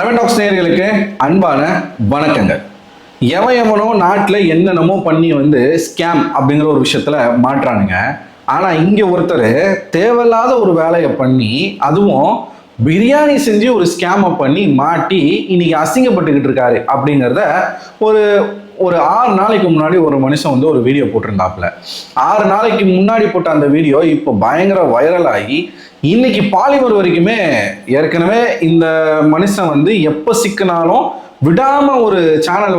Seven tax நேயர்களுக்கு அன்பான வணக்கங்கள். எவனோ நாட்டில் என்னென்னமோ பண்ணி ஸ்கேம் அப்படிங்கிற ஒரு விஷயத்துல மாற்றானுங்க. ஆனா இங்க ஒருத்தர் தேவையில்லாத ஒரு வேலையை பண்ணி, அதுவும் பிரியாணி செஞ்சு ஒரு ஸ்கேமை பண்ணி மாட்டி இன்னைக்கு அசிங்கப்பட்டுக்கிட்டு இருக்காரு அப்படிங்கிறத ஒரு ஒரு 6 நாளைக்கு முன்னாடி ஒரு மனுஷன் ஒரு வீடியோ போட்டிருந்தாப்புல. 6 நாளைக்கு முன்னாடி போட்ட அந்த வீடியோ இப்போ பயங்கர வைரல் ஆகி இன்னைக்கு பாலிமர் வரைக்குமே ஏற்கனவே இந்த மனுஷன் எப்போ சிக்கினாலும் விடாம ஒரு சேனல்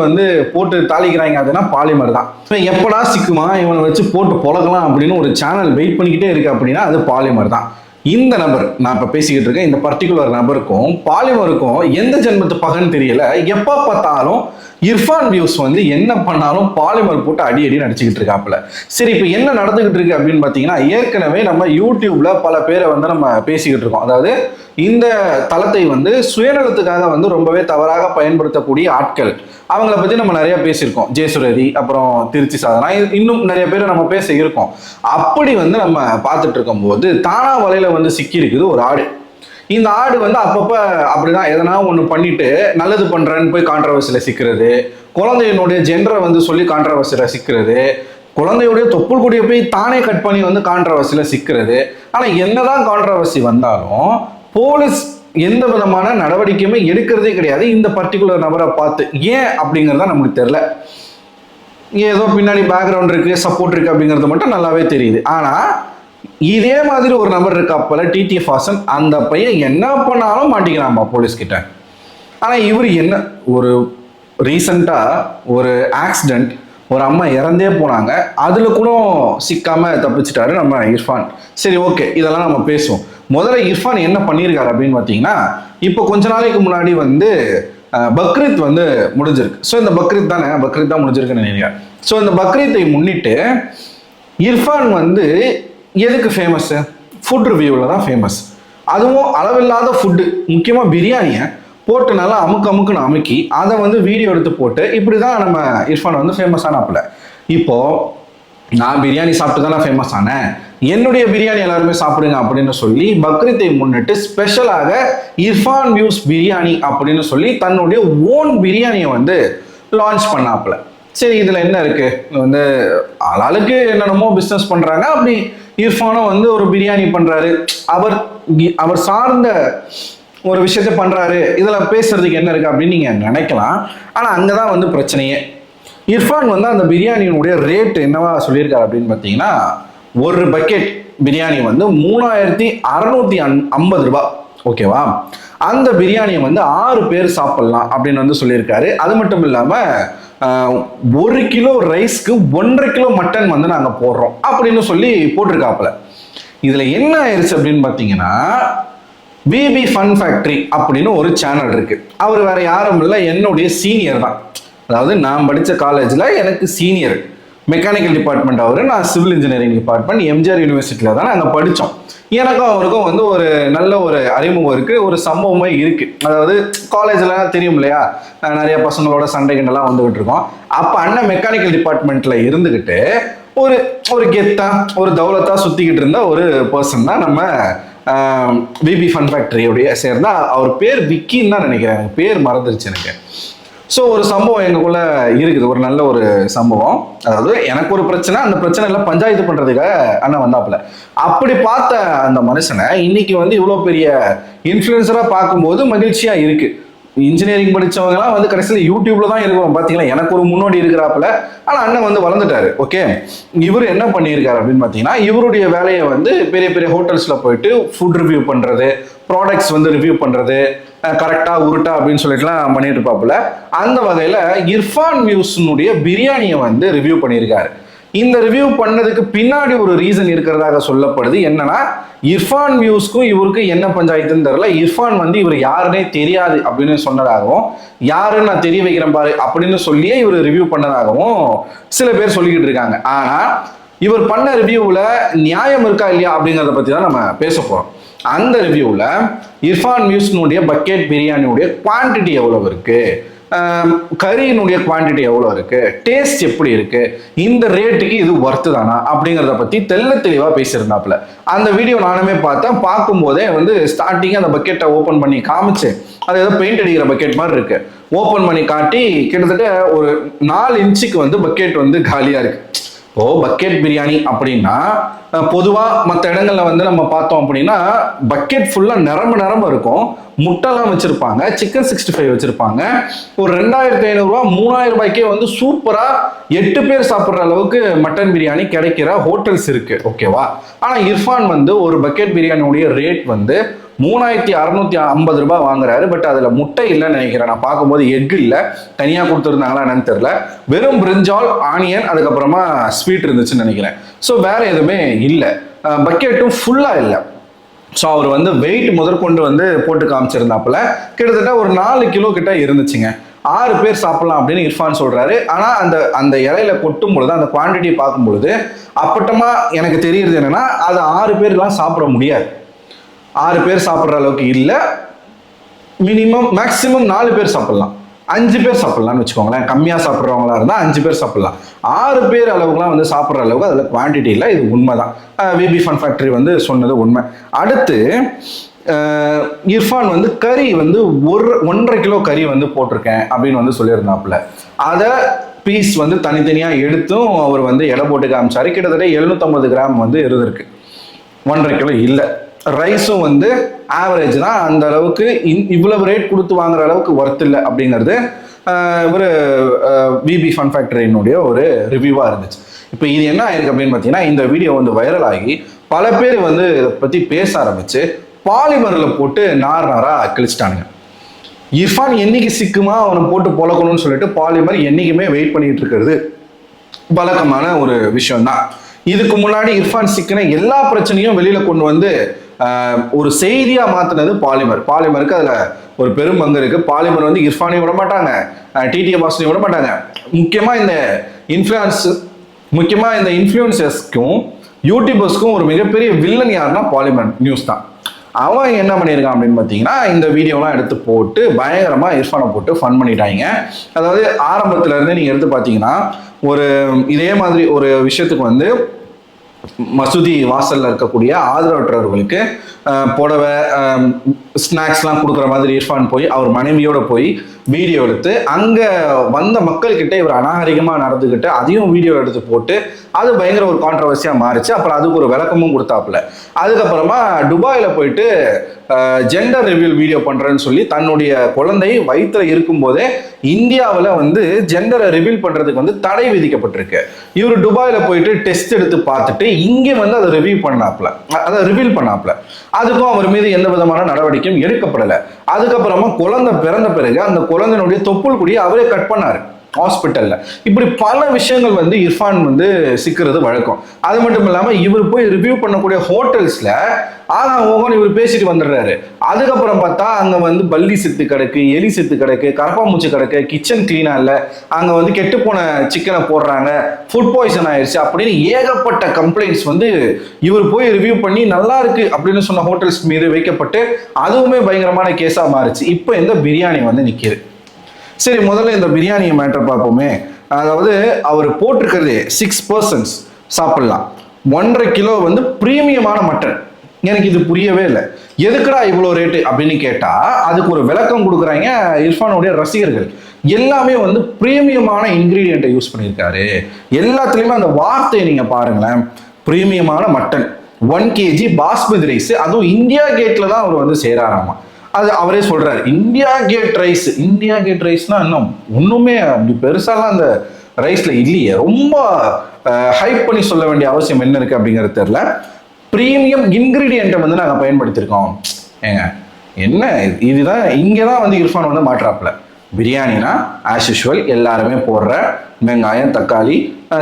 போட்டு தாளிக்கிறாங்க. அதுனா பாலிமர் தான். எப்படா சிக்குமா இவனை வச்சு போட்டு பொழக்கலாம் அப்படின்னு ஒரு சேனல் வெயிட் பண்ணிக்கிட்டே இருக்கு அப்படின்னா அது பாலிமர் தான். இந்த நபர் நான் இப்ப பேசிக்கிட்டு இருக்கேன், இந்த பர்டிகுலர் நபருக்கும் பாலிமருக்கும் எந்த ஜென்மத்து பகன்னு தெரியல. எப்ப பார்த்தாலும் இர்ஃபான் வியூஸ் என்ன பண்ணாலும் பாலிமர் போட்டு அடி அடி நடிச்சுக்கிட்டு இருக்காப்புல. சரி, இப்ப என்ன நடந்துகிட்டு இருக்கு அப்படின்னு பாத்தீங்கன்னா, ஏற்கனவே நம்ம யூடியூப்ல பல பேரை நம்ம பேசிக்கிட்டு இருக்கோம். அதாவது இந்த தளத்தை சுயநலத்துக்காக ரொம்பவே தவறாக பயன்படுத்தக்கூடிய ஆட்கள், அவங்கள பத்தி நம்ம நிறைய பேசியிருக்கோம். ஜெயசுரதி, அப்புறம் திருச்சி சாதனா, இன்னும் நிறைய பேர் நம்ம பேச இருக்கோம். அப்படி நம்ம பார்த்துட்டு இருக்கும் போது தானா வலையில சிக்கி இருக்குது ஒரு ஆடு. இந்த ஆடு அப்பப்ப அப்படிதான் எதனா ஒண்ணு பண்ணிட்டு நல்லது பண்றேன்னு போய் கான்ட்ரவர்சியில சிக்கிறது, குழந்தையினுடைய ஜெண்டரை சொல்லி கான்ட்ரவர்சியில சிக்கிறது, குழந்தையுடைய தொப்புள் கொடியை போய் தானே கட் பண்ணி கான்ட்ரவர்சியில சிக்கிறது. ஆனா என்னதான் கான்ட்ரவர்சி வந்தாலும் போலீஸ் எந்த விதமான நடவடிக்கையுமே எடுக்கிறதே கிடையாது இந்த பர்டிகுலர் நபரை பார்த்து. ஏன் அப்படிங்கிறத நமக்கு தெரியல. ஏதோ பின்னாடி பேக்ரவுண்ட் இருக்கு, சப்போர்ட் இருக்கு அப்படிங்கிறது மட்டும் நல்லாவே தெரியுது. ஆனா இதே மாதிரி ஒரு நபர் இருக்காப்பல, டிடிஎஃப் வாசன், அந்த பையன் என்ன பண்ணாலும் மாட்டிக்கிறான்பா போலீஸ் கிட்ட. ஆனா இவர் என்ன, ஒரு ரீசண்டா ஒரு ஆக்சிடென்ட், ஒரு அம்மா இறந்தே போனாங்க, அதுல கூட சிக்காம தப்பிச்சிட்டாரு நம்ம இர்ஃபான். சரி, ஓகே, இதெல்லாம் நம்ம பேசுவோம். முதல்ல இர்ஃபான் என்ன பண்ணியிருக்காரு அப்படின்னு பார்த்தீங்கன்னா, இப்போ கொஞ்ச நாளைக்கு முன்னாடி பக்ரீத் முடிஞ்சிருக்கு. ஸோ இந்த பக்ரீத் தான் முடிஞ்சிருக்குன்னு நினைக்கிறேன். ஸோ இந்த பக்ரீத்தை முன்னிட்டு இர்ஃபான் எதுக்கு ஃபேமஸ்? ஃபுட் ரிவ்யூவில் தான் ஃபேமஸ். அதுவும் அளவில்லாத ஃபுட்டு, முக்கியமாக பிரியாணியை போட்டு நல்லா அமுக்குன்னு அமுக்கி அதை வீடியோ எடுத்து போட்டு இப்படி தான் நம்ம இர்ஃபான் ஃபேமஸ் ஆனாப்புல. இப்போ நான் பிரியாணி சாப்பிட்டு தான் நான் ஃபேமஸ் ஆனேன், என்னுடைய பிரியாணி எல்லாருமே சாப்பிடுங்க அப்படின்னு சொல்லி பக்ரீத்தை முன்னிட்டு ஸ்பெஷலாக இர்ஃபான் வியூஸ் பிரியாணி அப்படின்னு சொல்லி தன்னுடைய ஓன் பிரியாணியை லான்ச் பண்ணாப்புல. சரி, இதுல என்ன இருக்கு? ஆளாளுக்கு என்னென்னமோ பிசினஸ் பண்றாங்க. அப்படி இர்ஃபானும் ஒரு பிரியாணி பண்றாரு, அவர் சார்ந்த ஒரு விஷயத்த பண்றாரு, இதுல பேசுறதுக்கு என்ன இருக்கு அப்படின்னு நீங்க நினைக்கலாம். ஆனா அங்கதான் பிரச்சனையே. இர்ஃபான் அந்த பிரியாணியினுடைய ரேட் என்னவா சொல்லியிருக்காரு அப்படின்னு பார்த்தீங்கன்னா, ஒரு பக்கெட் பிரியாணி 3650 ரூபாய். ஓகேவா? அந்த பிரியாணியை 6 பேர் சாப்பிடலாம் அப்படின்னு சொல்லியிருக்காரு. அது மட்டும் இல்லாம 1 கிலோ ரைஸ்க்கு 1.5 கிலோ மட்டன் நாங்க போடுறோம் அப்படின்னு சொல்லி போட்டிருக்காப்புல. இதுல என்ன ஆயிடுச்சு அப்படின்னு பாத்தீங்கன்னா, பிபி ஃபன் ஃபேக்டரி அப்படின்னு ஒரு சேனல் இருக்கு. அவர் வேற யாரும் இல்லை, என்னுடைய சீனியர் தான். அதாவது நான் படித்த காலேஜில் எனக்கு சீனியர், மெக்கானிக்கல் டிபார்ட்மெண்ட் அவர், நான் சிவில் இன்ஜினியரிங் டிபார்ட்மெண்ட், எம்ஜிஆர் யூனிவர்சிட்டியில் தான் நாங்கள் படித்தோம். எனக்கும் அவருக்கும் ஒரு நல்ல ஒரு அறிமுகம் இருக்குது, ஒரு சம்பவமே இருக்குது. அதாவது காலேஜில் தெரியும் இல்லையா, நிறைய பசங்களோட சண்டைகள்லாம் வந்துகிட்டு இருக்கோம். அப்போ அண்ணன் மெக்கானிக்கல் டிபார்ட்மெண்ட்டில் இருந்துக்கிட்டு ஒரு கெத்தா ஒரு தௌலத்தா சுற்றிக்கிட்டு இருந்த ஒரு பர்சன் தான் நம்ம பிபி ஃபன் ஃபேக்டரியோடைய சேர்ந்தா. அவர் பேர் விக்கின்னு தான் நினைக்கிறேன், பேர் மறந்துருச்சு எனக்கு. ஸோ ஒரு சம்பவம் எங்களுக்குள்ள இருக்குது, ஒரு நல்ல ஒரு சம்பவம். அதாவது எனக்கு ஒரு பிரச்சனை, அந்த பிரச்சனை எல்லாம் பஞ்சாயத்து பண்றதுக்காக அண்ணன் வந்தாப்புல. அப்படி பார்த்த அந்த மனுஷனை இன்னைக்கு இவ்வளோ பெரிய இன்ஃப்ளூயன்சரா பார்க்கும்போது மகிழ்ச்சியா இருக்கு. இன்ஜினியரிங் படிச்சவங்க எல்லாம் கடைசியில் யூடியூப்ல தான் இருக்கிறோம். பாத்தீங்களா, எனக்கு ஒரு முன்னோடி இருக்கிறாப்புல. ஆனா அண்ணன் வளர்ந்துட்டாரு. ஓகே, இவர் என்ன பண்ணியிருக்காரு அப்படின்னு பாத்தீங்கன்னா, இவருடைய வேலையை பெரிய பெரிய ஹோட்டல்ஸ்ல போயிட்டு ஃபுட் ரிவ்யூ பண்றது, ப்ராடக்ட்ஸ் ரிவ்யூ பண்றது, கரெக்டா உருட்டா அப்படின்னு சொல்லிட்டுலாம் பண்ணிட்டு இருப்பாப்புல. அந்த வகையில இர்ஃபான் வியூஸ்னுடைய பிரியாணியை ரிவ்யூ பண்ணியிருக்காரு. இந்த ரிவ்யூ பண்ணதுக்கு பின்னாடி ஒரு ரீசன் இருக்கிறதாக சொல்லப்படுது. என்னன்னா, இர்ஃபான் வியூஸ்க்கும் இவருக்கு என்ன பஞ்சாயத்துன்னு தெரியல. இர்ஃபான் இவர் யாருன்னே தெரியாது அப்படின்னு சொன்னதாகவும், யாருன்னு நான் தெரிய வைக்கிறேன் பாரு அப்படின்னு சொல்லியே இவர் ரிவ்யூ பண்ணதாகவும் சில பேர் சொல்லிக்கிட்டு இருக்காங்க. ஆனா இவர் பண்ண ரிவ்யூவில் நியாயம் இருக்கா இல்லையா அப்படிங்கிறத பத்தி தான் நம்ம பேச போறோம். அந்த ரிவ்யூவில் இர்ஃபான் வியூஸ்னுடைய பக்கெட் பிரியாணியுடைய குவான்டிட்டி எவ்வளவு இருக்கு, கறியினுடைய குவான்டிட்டி எவ்வளோ இருக்கு, டேஸ்ட் எப்படி இருக்கு, இந்த ரேட்டுக்கு இது ஒர்த்து தானா அப்படிங்கிறத பத்தி தெளிவாக பேசியிருந்தாப்புல. அந்த வீடியோ நானுமே பார்த்தேன். பார்க்கும்போதே ஸ்டார்டிங் அந்த பக்கெட்டை ஓப்பன் பண்ணி காமிச்சு அது ஏதோ பெயிண்ட் அடிக்கிற பக்கெட் மாதிரி இருக்கு. ஓப்பன் பண்ணி காட்டி கிட்டத்தட்ட ஒரு 4 இன்ச்சுக்கு வந்து பக்கெட் வந்து காலியா இருக்கு. இப்போ பக்கெட் பிரியாணி அப்படின்னா பொதுவாக மற்ற இடங்கள்ல வந்து நம்ம பார்த்தோம் அப்படின்னா பக்கெட் ஃபுல்லாக நிரம்ப இருக்கும். முட்டைலாம் வச்சிருப்பாங்க, சிக்கன் 65 வச்சிருப்பாங்க. ஒரு 2500 ரூபா 3000 ரூபாய்க்கே வந்து சூப்பரா 8 பேர் சாப்பிட்ற அளவுக்கு மட்டன் பிரியாணி கிடைக்கிற ஹோட்டல்ஸ் இருக்கு. ஓகேவா? ஆனா இர்ஃபான் வந்து ஒரு பக்கெட் பிரியாணியோடைய ரேட் வந்து 3650 ரூபாய் வாங்குறாரு. பட் அதுல முட்டை இல்லைன்னு நினைக்கிறேன். நான் பார்க்கும்போது எக் இல்லை, தனியா கொடுத்துருந்தாங்களா என்னன்னு தெரியல. வெறும் பிரிஞ்சால், ஆனியன், அதுக்கப்புறமா ஸ்வீட் இருந்துச்சுன்னு நினைக்கிறேன். ஸோ வேற எதுவுமே இல்லை. பக்கெட்டும் ஃபுல்லா இல்லை. ஸோ அவர் வந்து வெயிட் முதற்கொண்டு வந்து போட்டு காமிச்சிருந்தாப்புல கிட்டத்தட்ட ஒரு 4 கிலோ கிட்ட இருந்துச்சுங்க. 6 பேர் சாப்பிடலாம் அப்படின்னு இர்ஃபான் சொல்றாரு. ஆனா அந்த இலையில கொட்டும் பொழுது, அந்த குவான்டிட்டி பார்க்கும் பொழுது அப்பட்டமா எனக்கு தெரியுது என்னன்னா அது 6 பேர்லாம் சாப்பிட முடியாது. 6 பேர் சாப்பிட்ற அளவுக்கு இல்லை. மேக்சிமம் 4 பேர் சாப்பிடலாம், 5 பேர் சாப்பிடலாம்னு வச்சுக்கோங்களேன். கம்மியாக சாப்பிட்றவங்களா இருந்தால் 5 பேர் சாப்பிடலாம். 6 பேர் அளவுக்குலாம் வந்து சாப்பிட்ற அளவுக்கு அதில் குவான்டிட்டி இல்லை. இது உண்மைதான். விபி ஃபன் ஃபேக்டரி வந்து சொன்னது உண்மை. அடுத்து இர்ஃபான் வந்து கறி வந்து 1.5 கிலோ கறி வந்து போட்டிருக்கேன் அப்படின்னு வந்து சொல்லியிருந்தாப்புல. அதை பீஸ் வந்து தனித்தனியாக எடுத்தும் அவர் வந்து எடை போட்டு காமிச்சாரு. கிட்டத்தட்ட 750 கிராம் வந்து இருந்திருக்கு. 1.5 கிலோ இல்லை. ரைஸும் வந்து ஆவரேஜ் தான். அந்த அளவுக்கு இவ்வளவு ரேட் கொடுத்து வாங்குற அளவுக்கு ஒர்த் இல்லை அப்படிங்கிறது ஒரு விபி ஃபன் ஃபேக்டரியினுடைய ஒரு ரிவ்யூவா இருந்துச்சு. இப்போ இது என்ன ஆயிருக்கு அப்படின்னு பார்த்தீங்கன்னா, இந்த வீடியோ வந்து வைரல் ஆகி பல பேர் வந்து இதை பத்தி பேச ஆரம்பிச்சு பாலிமர்ல போட்டு நாரா கிழிச்சிட்டானுங்க. இர்ஃபான் என்னைக்கு சிக்குமா அவனை போட்டு பொழக்கணும்னு சொல்லிட்டு பாலிமர் என்னைக்குமே வெயிட் பண்ணிட்டு இருக்கிறது வழக்கமான ஒரு விஷயம் தான். இதுக்கு முன்னாடி இர்ஃபான் சிக்கின எல்லா பிரச்சனையும் வெளியில கொண்டு வந்து ஒரு செய்தியா மாத்தினது பாலிமருக்கு அதுல ஒரு பெரும் பங்கு இருக்கு. பாலிமர் வந்து இர்ஃபானையும் விட மாட்டாங்க, டிடிஏ பாஸ்னையும் விட மாட்டாங்க. முக்கியமா இந்த இன்ஃப்ளூயன்சர்ஸ்க்கும் யூடியூபர்ஸ்க்கும் ஒரு மிகப்பெரிய வில்லன் யாருன்னா பாலிமர் நியூஸ் தான். அவன் என்ன பண்ணியிருக்கான் அப்படின்னு பார்த்தீங்கன்னா, இந்த வீடியோலாம் எடுத்து போட்டு பயங்கரமா இர்ஃபானை போட்டு ஃபன் பண்ணிட்டாங்க. அதாவது ஆரம்பத்துல இருந்து நீங்க எடுத்து பார்த்தீங்கன்னா, ஒரு இதே மாதிரி ஒரு விஷயத்துக்கு வந்து மசூதி வாசல்ல இருக்கக்கூடிய ஆதரவற்றவர்களுக்கு புடவை ஸ்நாக்ஸ்லாம் கொடுக்குற மாதிரி இர்ஃபான் போய் அவர் மனைவியோட போய் வீடியோ எடுத்து அங்கே வந்த மக்கள்கிட்ட இவர் அநாகரிகமாக நடந்துக்கிட்டு அதையும் வீடியோ எடுத்து போட்டு அது பயங்கர ஒரு கான்ட்ரவர்சியாக மாறிச்சு. அப்புறம் அதுக்கு ஒரு விளக்கமும் கொடுத்தாப்புல. அதுக்கப்புறமா துபாயில் போயிட்டு ஜெண்டர் ரிவ்யூ வீடியோ பண்ணுறேன்னு சொல்லி தன்னுடைய குழந்தை வயிற்றுல இருக்கும்போதே இந்தியாவில் வந்து ஜெண்டரை ரிவீல் பண்ணுறதுக்கு வந்து தடை விதிக்கப்பட்டிருக்கு. இவர் துபாயில் போயிட்டு டெஸ்ட் எடுத்து பார்த்துட்டு இங்கே வந்து அதை ரிவீல் பண்ணாப்புல. அதுக்கும் அவர் மீது எந்த விதமான நடவடிக்கையும் எடுக்கப்படலை. அதுக்கப்புறமா குழந்தை பிறந்த பிறகு அந்த குழந்தையினுடைய தொப்புள் கொடியை அவரே கட் பண்ணாரு ஹாஸ்பிட்டல்ல. இப்படி பல விஷயங்கள் வந்து இர்ஃபான் வந்து சிக்கிறது வழக்கம். அது மட்டும் இல்லாம இவர் போய் ரிவ்யூ பண்ணக்கூடிய ஹோட்டல்ஸ்ல இவர் பேசிட்டு வந்துடுறாரு. அதுக்கப்புறம் பார்த்தா அங்க வந்து பல்லி செத்து கிடக்கு, எலி செத்து கிடக்கு, கரப்பாம்பூச்சி கிடக்கு, கிச்சன் கிளீனா இல்ல, அங்க வந்து கெட்டு போன சிக்கனை போடுறாங்க, ஃபுட் பாய்சன் ஆயிடுச்சு அப்படின்னு ஏகப்பட்ட கம்ப்ளைண்ட்ஸ் வந்து இவர் போய் ரிவ்யூ பண்ணி நல்லா இருக்கு அப்படின்னு சொன்ன ஹோட்டல்ஸ் மீது வைக்கப்பட்டு அதுவுமே பயங்கரமான கேஸா மாறிச்சு. இப்போ இந்த பிரியாணி வந்து நிக்குது. சரி, முதல்ல இந்த பிரியாணியை மேட்டர் பார்ப்போமே. அதாவது அவர் போட்டிருக்கிறது 6 பர்சன்ஸ் சாப்பிடலாம். 1.5 கிலோ வந்து பிரீமியமான மட்டன். எனக்கு இது புரியவே இல்லை. எதுக்குடா இவ்வளோ ரேட்டு அப்படின்னு கேட்டா அதுக்கு ஒரு விளக்கம் கொடுக்குறாங்க இர்ஃபானுடைய ரசிகர்கள். எல்லாமே வந்து பிரீமியமான இன்கிரீடியண்ட்டை யூஸ் பண்ணியிருக்காரு. எல்லாத்துலேயுமே அந்த வார்த்தையை நீங்க பாருங்களேன். பிரீமியமான மட்டன், 1 kg பாஸ்மதி ரைஸ், அதுவும் இந்தியா கேட்ல தான் அவர் வந்து சேராராமா. அது அவரே சொல்றாரு. இந்தியா கேட் ரைஸ்னா இன்னும் ஒண்ணுமே அப்படி பெருசாலாம் அந்த ரைஸ்ல இல்லையே. ரொம்ப ஹைப் பண்ணி சொல்ல வேண்டிய அவசியம் என்ன இருக்கு அப்படிங்கிறது தெரியல. பிரீமியம் இன்கிரீடியண்ட்டை வந்து நாங்கள் பயன்படுத்தியிருக்கோம். ஏங்க என்ன இதுதான் இங்கதான் வந்து இர்ஃபான் வந்து மாற்றாப்புல. பிரியாணினா ஆஸ் யூஷுவல் எல்லாருமே போடுற வெங்காயம், தக்காளி,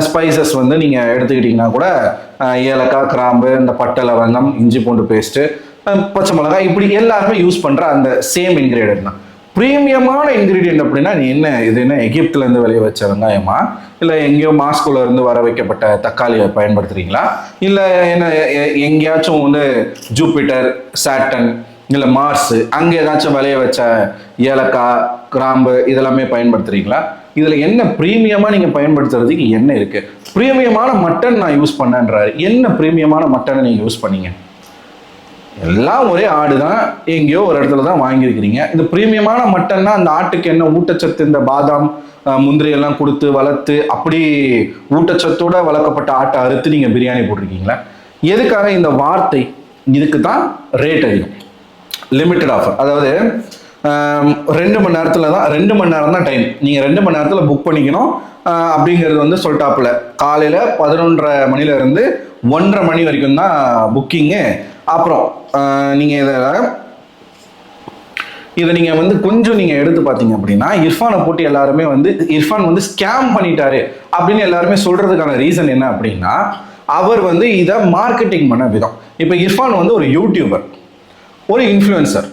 ஸ்பைசஸ் வந்து நீங்க எடுத்துக்கிட்டீங்கன்னா கூட ஏலக்காய், கிராம்பு, இந்த பட்டை, லவங்கம், இஞ்சி பூண்டு பேஸ்ட்டு, பச்சை மிளகாய், இப்படி எல்லாருமே யூஸ் பண்ற அந்த சேம் இன்கிரீடியன்ட் தான். பிரீமியமான இன்கிரீடியன்ட் அப்படின்னா நீ இது என்ன எகிப்துல இருந்து விளைய வச்ச வெங்காயமா, இல்லை எங்கேயோ மாஸ்கோல இருந்து வர வைக்கப்பட்ட தக்காளியை பயன்படுத்துறீங்களா, இல்லை என்ன எங்கேயாச்சும் வந்து ஜூபிட்டர், சாட்டன், இல்லை மார்ஸ் அங்கே ஏதாச்சும் விளைய வச்ச ஏலக்காய், கிராம்பு இதெல்லாமே பயன்படுத்துறீங்களா? இதுல என்ன பிரீமியமா நீங்க பயன்படுத்துறதுக்கு என்ன இருக்கு? பிரீமியமான மட்டன் நான் யூஸ் பண்ணேன்றாரு. என்ன பிரீமியமான மட்டனை நீங்க யூஸ் பண்ணீங்க? எல்லாம் ஒரே ஆடு தான், எங்கேயோ ஒரு இடத்துல தான் வாங்கியிருக்கிறீங்க. இந்த பிரீமியமான மட்டன்னா அந்த ஆட்டுக்கு என்ன ஊட்டச்சத்து, இந்த பாதாம் முந்திரி எல்லாம் கொடுத்து வளர்த்து அப்படி ஊட்டச்சத்தோட வளர்க்கப்பட்ட ஆட்டை அறுத்து நீங்க பிரியாணி போட்டிருக்கீங்களா? எதுக்காக இந்த வார்த்தை? இதுக்கு தான் ரேட் அதிகம். லிமிட்டட் ஆஃபர், அதாவது 2 மணி நேரத்தில் தான், 2 மணி நேரம் தான் டைம். நீங்கள் 2 மணி நேரத்தில் புக் பண்ணிக்கணும் அப்படிங்கிறது வந்து சொல்லிட்டாப்புல. காலையில் 11:30 மணிலேருந்து 1:30 மணி வரைக்கும் தான் புக்கிங்கு. அப்புறம் நீங்கள் இதை நீங்கள் வந்து கொஞ்சம் நீங்கள் எடுத்து பார்த்தீங்க அப்படின்னா, இர்ஃபானை போட்டு எல்லாருமே வந்து இர்ஃபான் வந்து ஸ்கேம் பண்ணிட்டாரு அப்படின்னு எல்லாருமே சொல்கிறதுக்கான ரீசன் என்ன அப்படின்னா, அவர் வந்து இதை மார்க்கெட்டிங் பண்ண விதம். இப்போ இர்ஃபான் வந்து ஒரு யூடியூபர், ஒரு இன்ஃப்ளூயன்சர்.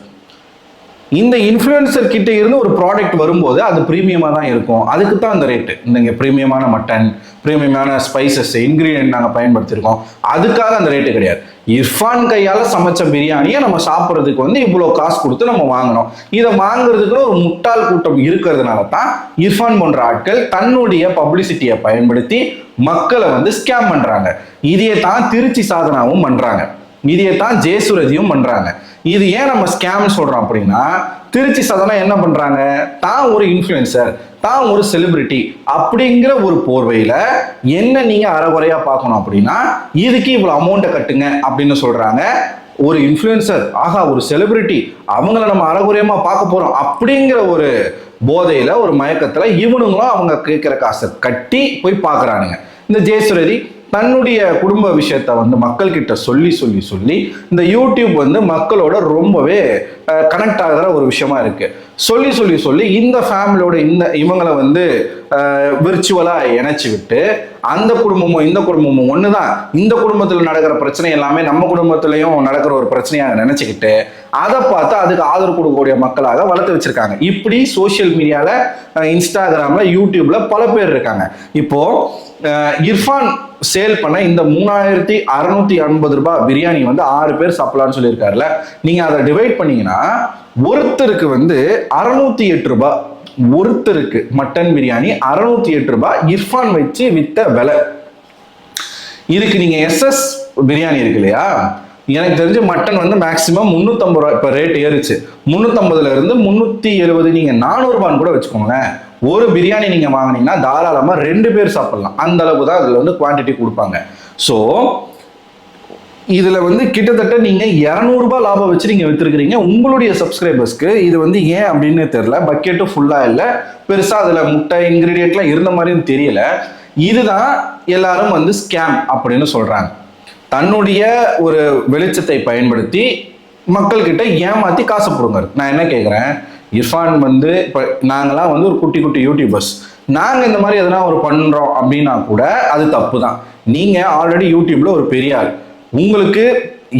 இந்த இன்ஃப்ளூயன்சர் கிட்ட இருந்து ஒரு ப்ராடக்ட் வரும்போது அது ப்ரீமியமாக தான் இருக்கும். அதுக்கு தான் அந்த ரேட்டு. இந்த ப்ரீமியமான மட்டன், ப்ரீமியமான ஸ்பைசஸ், இன்க்ரீடியன்ட் நாங்கள் பயன்படுத்தியிருக்கோம், அதுக்காக அந்த ரேட்டு கிடையாது. இர்ஃபான் கையால் சமைச்ச பிரியாணியை நம்ம சாப்பிட்றதுக்கு வந்து இவ்வளோ காசு கொடுத்து நம்ம வாங்கணும். இதை வாங்குறதுக்கு ஒரு முட்டாள் கூட்டம் இருக்கிறதுனால தான் இர்ஃபான் போன்ற ஆட்கள் தன்னுடைய பப்ளிசிட்டியை பயன்படுத்தி மக்களை வந்து ஸ்கேம் பண்ணுறாங்க. இதையே தான் திருச்சி சாதனாவும் பண்ணுறாங்க, இதையே தான் ஜெயசுரதியும் பண்ணுறாங்க. இது ஏன் நம்ம ஸ்கேம் சொல்றோம் அப்படின்னா, திருச்சி சாதனா என்ன பண்றாங்க, தான் ஒரு இன்ஃப்ளூயன்சர், தான் ஒரு செலிபிரிட்டி அப்படிங்கிற ஒரு போர்வையில என்ன நீங்க அறகுறையா பார்க்கணும் அப்படின்னா, இதுக்கு இவ்வளவு அமௌண்ட்டை கட்டுங்க அப்படின்னு சொல்றாங்க. ஒரு இன்ஃப்ளூயன்சர், ஆகா ஒரு செலிபிரிட்டி, அவங்கள நம்ம அறகுறையமா பார்க்க போறோம் அப்படிங்கிற ஒரு போதையில, ஒரு மயக்கத்துல இவனுங்களும் அவங்க கேட்கிற காசை கட்டி போய் பார்க்கறானுங்க. இந்த ஜெயசுரதி தன்னுடைய குடும்ப விஷயத்த வந்து மக்கள் கிட்ட சொல்லி சொல்லி சொல்லி இந்த யூடியூப் வந்து மக்களோட ரொம்பவே கனெக்ட் ஆகிற ஒரு விஷயமா இருக்கு. சொல்லி சொல்லி சொல்லி இந்த ஃபேமிலியோட இவங்களை வந்து விர்ச்சுவலா இணைச்சி விட்டு, அந்த குடும்பமும் இந்த குடும்பமும் ஒண்ணுதான், இந்த குடும்பத்தில் நடக்கிற பிரச்சனை எல்லாமே நம்ம குடும்பத்திலையும் நடக்கிற ஒரு பிரச்சனையாக நினைச்சுக்கிட்டு அதை பார்த்து அதுக்கு ஆதரவு கொடுக்கக்கூடிய மக்களாக வளர்த்து வச்சிருக்காங்க. இப்படி சோசியல் மீடியால, இன்ஸ்டாகிராம்ல, யூடியூப்ல பல பேர் இருக்காங்க. இப்போ இர்ஃபான் சேல் பண்ண இந்த 3650 ரூபாய் பிரியாணி வந்து 6 பேர் சாப்பிடலாம்னு சொல்லியிருக்காருல, நீங்க அதை டிவைட் பண்ணீங்கன்னா ஒருத்தருக்கு வந்து 608 ரூபாய். ஒருத்தருக்கு மட்டன் பிரியாணி 608 ரூபாய் இர்ஃபான் வச்சு வித்த விலை. இதுக்கு நீங்க SS பிரியாணி இருக்கு இல்லையா, எனக்கு தெரிஞ்சு மட்டன் வந்து மேக்சிமம் 350 ரூபாய். இப்போ ரேட் ஏறிச்சு, 350ல இருந்து 370, நீங்க 400 ரூபான்னு கூட வச்சுக்கோங்களேன். ஒரு பிரியாணி நீங்க வாங்கினீங்கன்னா தாராளமா 2 பேர் சாப்பிடலாம். அந்த அளவுக்கு தான் அதுல வந்து குவான்டிட்டி கொடுப்பாங்க. ஸோ இதுல வந்து கிட்டத்தட்ட நீங்க 200 ரூபாய் லாபம் வச்சு நீங்க வித்துருக்கீங்க உங்களுடைய சப்ஸ்கிரைபர்ஸ்க்கு. இது வந்து ஏன் அப்படின்னு தெரியல. பக்கெட்டும் ஃபுல்லா இல்லை, பெருசா அதுல முட்டை இன்கிரீடியன்ட்லாம் இருந்த மாதிரியும் தெரியல. இதுதான் எல்லாரும் வந்து ஸ்கேம் அப்படின்னு சொல்றாங்க. தன்னுடைய ஒரு வெளிச்சத்தை பயன்படுத்தி மக்கள் கிட்ட ஏமாத்தி காசு போடுங்க. நான் என்ன கேட்குறேன், இர்ஃபான் வந்து இப்போ நாங்களாம் வந்து ஒரு குட்டி குட்டி யூடியூபர்ஸ், நாங்கள் இந்த மாதிரி எதனா ஒரு பண்ணுறோம் அப்படின்னா கூட அது தப்பு தான். நீங்கள் ஆல்ரெடி யூடியூப்ல ஒரு பெரிய ஆள், உங்களுக்கு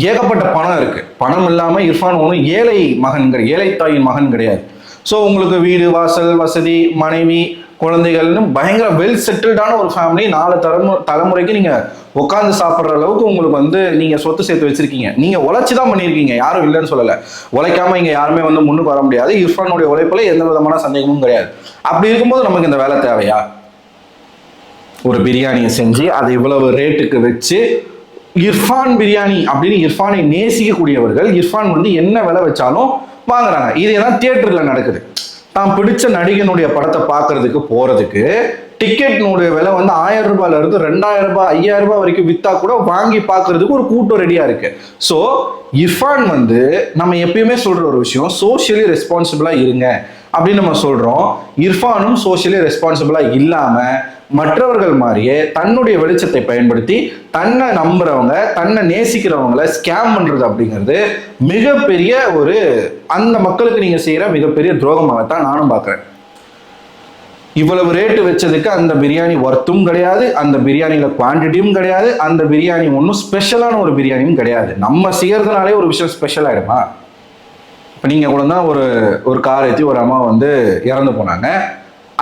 ஏகப்பட்ட பணம் இருக்கு. பணம் இல்லாமல் இர்ஃபான் ஒன்றும் ஏழை மகன், ஏழை தாயின் மகன் கிடையாது. ஸோ உங்களுக்கு வீடு வாசல் வசதி மனைவி குழந்தைகள்னு பயங்கர வெல் செட்டில்டான ஒரு ஃபேமிலி, 4 தலைமுறைக்கு நீங்க உட்காந்து சாப்பிட்ற அளவுக்கு உங்களுக்கு வந்து நீங்க சொத்து சேர்த்து வச்சிருக்கீங்க. நீங்க உழைச்சி தான் பண்ணியிருக்கீங்க, யாரும் இல்லைன்னு சொல்லலை. உழைக்காம இங்க யாருமே வந்து முன்னுக்கு வர முடியாது. இர்ஃபானுடைய உழைப்புல எந்த விதமான சந்தேகமும் கிடையாது. அப்படி இருக்கும்போது நமக்கு இந்த வேலை தேவையா? ஒரு பிரியாணியை செஞ்சு அதை இவ்வளவு ரேட்டுக்கு வச்சு இர்ஃபான் பிரியாணி அப்படின்னு இர்ஃபானை நேசிக்கக்கூடியவர்கள் இர்ஃபான் வந்து என்ன விலை வச்சாலும் வாங்குறாங்க. இதேதான் தியேட்டர்ல நடக்குது. தான் பிடிச்ச நடிகனுடைய படத்தை பார்க்கறதுக்கு போறதுக்கு டிக்கெட்னுடைய விலை வந்து 1000 ரூபாயில இருந்து 2000 ரூபாய் 5000 ரூபாய் வரைக்கும் வித்தா கூட வாங்கி பார்க்கறதுக்கு ஒரு கூட்டம் ரெடியா இருக்கு. ஸோ இர்ஃபான் வந்து நம்ம எப்பயுமே சொல்ற ஒரு விஷயம், சோஷியலி ரெஸ்பான்சிபிளா இருங்க அப்படின்னு நம்ம சொல்றோம். இர்ஃபானும் சோஷியலி ரெஸ்பான்சிபிளா இல்லாம மற்றவர்கள் மாதிரியே தன்னுடைய வெளிச்சத்தை பயன்படுத்தி தன்னை நம்புறவங்க, தன்னை நேசிக்கிறவங்களை ஸ்கேம் பண்றது அப்படிங்கிறது மிகப்பெரிய ஒரு, அந்த மக்களுக்கு நீங்க செய்யற மிகப்பெரிய துரோகமாகத்தான் நானும் பார்க்கிறேன். இவ்வளவு ரேட்டு வச்சதுக்கு அந்த பிரியாணி ஒர்த்தும் கிடையாது, அந்த பிரியாணியில குவான்டிட்டியும் கிடையாது, அந்த பிரியாணி ஒன்றும் ஸ்பெஷலான ஒரு பிரியாணியும் கிடையாது. நம்ம செய்யறதுனாலே ஒரு விஷயம் ஸ்பெஷல் ஆயிடுமா? இப்போ நீங்க கூட தான் ஒரு கார் ஏற்றி ஒரு அம்மா வந்து இறந்து போனாங்க,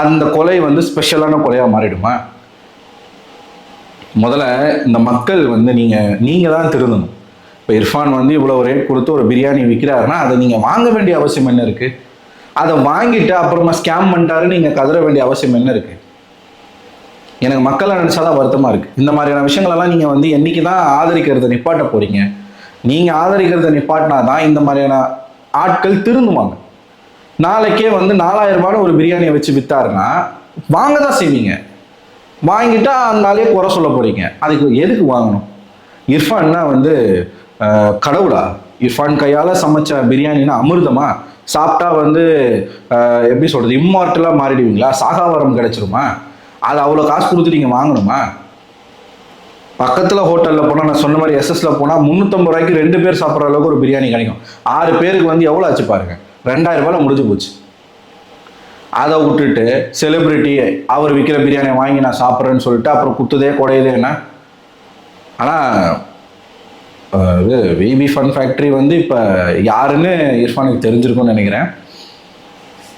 அந்த கொலை வந்து ஸ்பெஷலான கொலையா மாறிடுமா? முதல்ல இந்த மக்கள் வந்து நீங்க தான் திருந்தணும். இப்போ இர்ஃபான் வந்து இவ்வளவு ரேட் கொடுத்து ஒரு பிரியாணி விற்கிறாருன்னா அதை நீங்க வாங்க வேண்டிய அவசியம் என்ன இருக்கு? அதை வாங்கிட்டு அப்புறமா ஸ்கேம் பண்ணிட்டாரு நீங்க கதற வேண்டிய அவசியம் என்ன இருக்கு? எனக்கு மக்களை நினைச்சாதான் வருத்தமா இருக்கு. இந்த மாதிரியான விஷயங்களெல்லாம் நீங்க வந்து என்னைக்குதான் ஆதரிக்கிறத நிப்பாட்ட போறீங்க? நீங்கள் ஆதரிக்கிறத நிப்பாட்டினா தான் இந்த மாதிரியான ஆட்கள் திருந்துவாங்க. நாளைக்கே வந்து 4000 ரூபாய் ஒரு பிரியாணியை வச்சு வித்தாருன்னா வாங்க தான் செய்வீங்க. வாங்கிட்டா அந்த ஆளையே குறை சொல்ல போறீங்க. அதுக்கு எதுக்கு வாங்கணும்? இர்ஃபான்னா வந்து கடவுளா? இர்ஃபான் கையால் சமைச்ச பிரியாணின்னா அமிர்தமா? சாப்பிட்டா வந்து எப்படி சொல்றது, இம்மார்ட்டலாக மாறிடுவீங்களா? சாகாவரம் கிடைச்சிருமா? அது அவ்வளோ காசு கொடுத்து நீங்கள் வாங்கணுமா? பக்கத்தில் ஹோட்டலில் போனால், நான் சொன்ன மாதிரி எஸ்எஸ்ல போனால் 350 ரூபாய்க்கு 2 பேர் சாப்பிட்ற அளவுக்கு ஒரு பிரியாணி கிடைக்கும். 6 பேருக்கு வந்து எவ்வளோ ஆச்சு பாருங்க, 2000 ரூபாயில் முடிஞ்சு போச்சு. அதை விட்டுட்டு செலிபிரிட்டி அவர் விற்கிற பிரியாணியை வாங்கி நான் சாப்பிட்றேன்னு சொல்லிட்டு அப்புறம் குத்துதே குடையுதே என்ன. ஆனால் இது விபி ஃபன் ஃபேக்ட்ரி வந்து இப்போ யாருன்னு இர்ஃபானுக்கு தெரிஞ்சிருக்கும்னு நினைக்கிறேன்.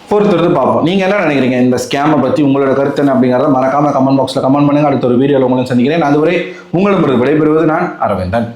பொறுத்திருந்து பார்ப்போம். நீங்கள் என்ன நினைக்கிறீங்க இந்த ஸ்கேமை பற்றி? உங்களோட கருத்து என்ன அப்படிங்கிறத மறக்காம கமெண்ட் பாக்ஸில் கமெண்ட் பண்ணுங்க. அடுத்த ஒரு வீடியோவில் உங்களை சந்திக்கிறேன். அதுவரை உங்களிடம் விடைபெறுவது நான் அரவிந்தன்.